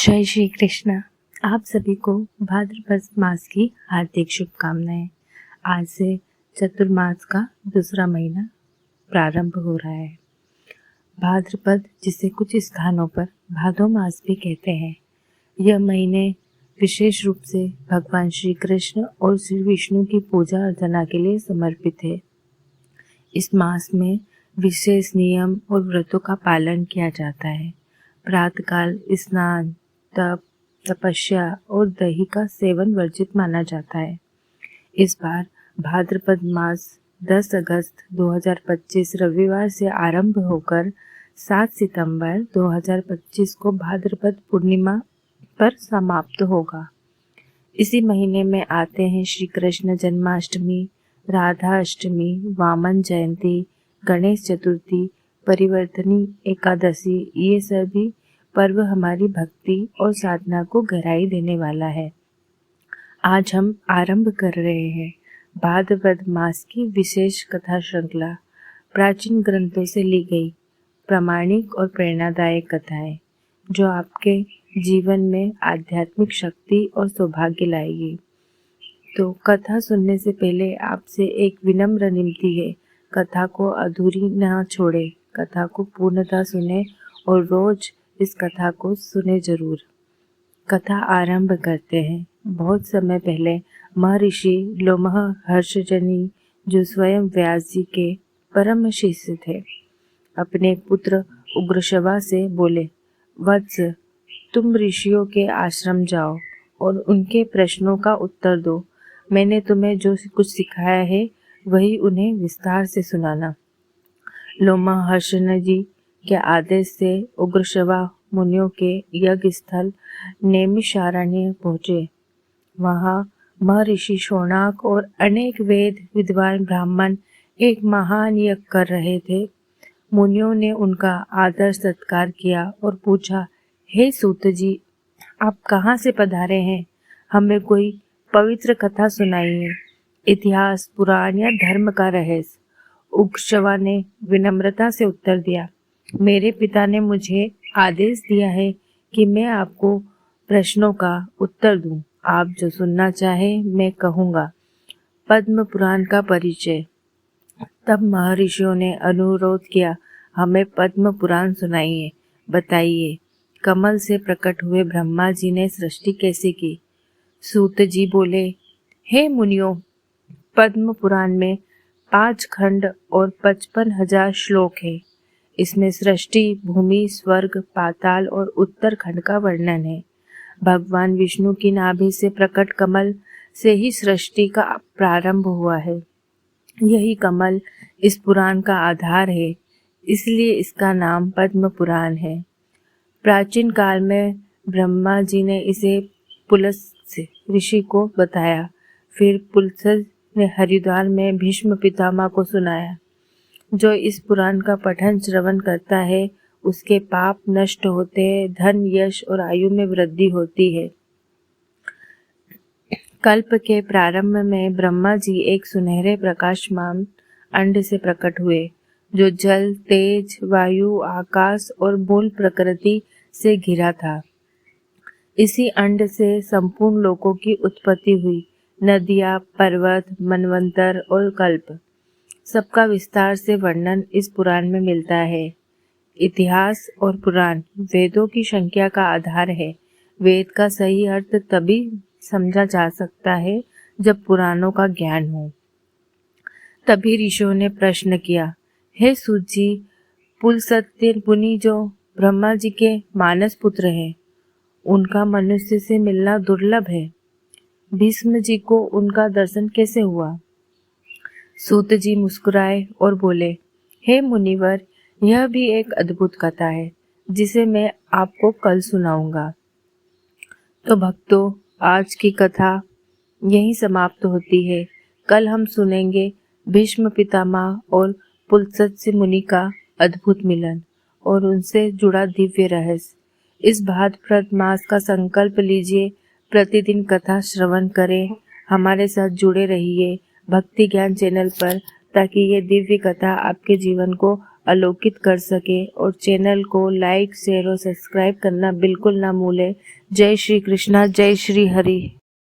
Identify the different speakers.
Speaker 1: जय श्री कृष्ण। आप सभी को भाद्रपद मास की हार्दिक शुभकामनाएं। आज से चतुर्मास का दूसरा महीना प्रारंभ हो रहा है। भाद्रपद, जिसे कुछ स्थानों पर भादो मास भी कहते हैं, यह महीने विशेष रूप से भगवान श्री कृष्ण और श्री विष्णु की पूजा अर्चना के लिए समर्पित है। इस मास में विशेष नियम और व्रतों का पालन किया जाता है। प्रातःकाल स्नान, तप, तपस्या और दही का सेवन वर्जित माना जाता है। इस बार भाद्रपद मास 10 अगस्त 2025 रविवार से आरंभ होकर 7 सितंबर 2025 को भाद्रपद पूर्णिमा पर समाप्त होगा। इसी महीने में आते हैं श्री कृष्ण जन्माष्टमी, राधा अष्टमी, वामन जयंती, गणेश चतुर्थी, परिवर्तनी एकादशी। ये सभी पर्व हमारी भक्ति और साधना को गहराई देने वाला है। आज हम आरंभ कर रहे हैं भाद्रपद मास की विशेष कथा श्रृंखला। प्राचीन ग्रंथों से ली गई प्रामाणिक और प्रेरणादायक कथाएं जो आपके जीवन में आध्यात्मिक शक्ति और सौभाग्य लाएगी। तो कथा सुनने से पहले आपसे एक विनम्र विनती है, कथा को अधूरी ना छोड़े, कथा को पूर्णतः सुने और रोज इस कथा को सुने जरूर। कथा आरंभ करते हैं। बहुत समय पहले महर्षि लोमह हर्षजनी, जो स्वयं व्यास जी के परम शिष्य थे, अपने पुत्र उग्रश्रवा से बोले, वत्स, तुम ऋषियों के आश्रम जाओ और उनके प्रश्नों का उत्तर दो। मैंने तुम्हें जो कुछ सिखाया है वही उन्हें विस्तार से सुनाना। लोमह हर्षजनी जी के आदेश से उग्रश्रवा मुनियों के यज्ञ स्थल नैमिषारण्य पहुँचे। वहाँ महर्षि शौनक और अनेक वेद विद्वान ब्राह्मण एक महान यज्ञ कर रहे थे। मुनियों ने उनका आदर सत्कार किया और पूछा, हे सूत जी, आप कहाँ से पधारे हैं? हमें कोई पवित्र कथा सुनाइए, इतिहास, पुराण या धर्म का रहस्य। उग्रश्रवा ने विनम्रता से उत्तर दिया, मेरे पिता ने मुझे आदेश दिया है कि मैं आपको प्रश्नों का उत्तर दूं। आप जो सुनना चाहे मैं कहूँगा। पद्म पुराण का परिचय। तब महर्षियों ने अनुरोध किया, हमें पद्म पुराण सुनाइए, बताइए, कमल से प्रकट हुए ब्रह्मा जी ने सृष्टि कैसे की? सूत जी बोले, हे मुनियों, पद्म पुराण में 5 खंड और 55,000 श्लोक है। इसमें सृष्टि, भूमि, स्वर्ग, पाताल और उत्तर खंड का वर्णन है। भगवान विष्णु की नाभि से प्रकट कमल से ही सृष्टि का प्रारंभ हुआ है। यही कमल इस पुराण का आधार है, इसलिए इसका नाम पद्म पुराण है। प्राचीन काल में ब्रह्मा जी ने इसे पुलस्त्य ऋषि को बताया। फिर पुलस्त्य ने हरिद्वार में भीष्म पितामह को सुनाया। जो इस पुराण का पठन श्रवण करता है उसके पाप नष्ट होते हैं, धन, यश और आयु में वृद्धि होती है। कल्प के प्रारंभ में ब्रह्मा जी एक सुनहरे प्रकाशमान अंड से प्रकट हुए, जो जल, तेज, वायु, आकाश और मूल प्रकृति से घिरा था। इसी अंड से संपूर्ण लोकों की उत्पत्ति हुई। नदियाँ, पर्वत, मनवंतर और कल्प, सबका विस्तार से वर्णन इस पुराण में मिलता है। इतिहास और पुराण वेदों की संख्या का आधार है। वेद का सही अर्थ तभी समझा जा सकता है जब पुराणों का ज्ञान हो। तभी ऋषियों ने प्रश्न किया, हे सूत जी, पुलस्त्य मुनि जो ब्रह्मा जी के मानस पुत्र हैं, उनका मनुष्य से मिलना दुर्लभ है। भीष्म जी को उनका दर्शन कैसे हुआ? सूत जी मुस्कुराए और बोले, हे मुनिवर, यह भी एक अद्भुत कथा है जिसे मैं आपको कल सुनाऊंगा। तो भक्तों, आज की कथा यहीं समाप्त होती है। कल हम सुनेंगे भीष्म पितामह और पुलस्त्य मुनि का अद्भुत मिलन और उनसे जुड़ा दिव्य रहस्य। इस भाद्रपद मास का संकल्प लीजिए, प्रतिदिन कथा श्रवण करें, हमारे साथ जुड़े रहिए भक्ति ज्ञान चैनल पर, ताकि ये दिव्य कथा आपके जीवन को आलोकित कर सके। और चैनल को लाइक, शेयर और सब्सक्राइब करना बिल्कुल ना भूलें। जय श्री कृष्णा, जय श्री हरि।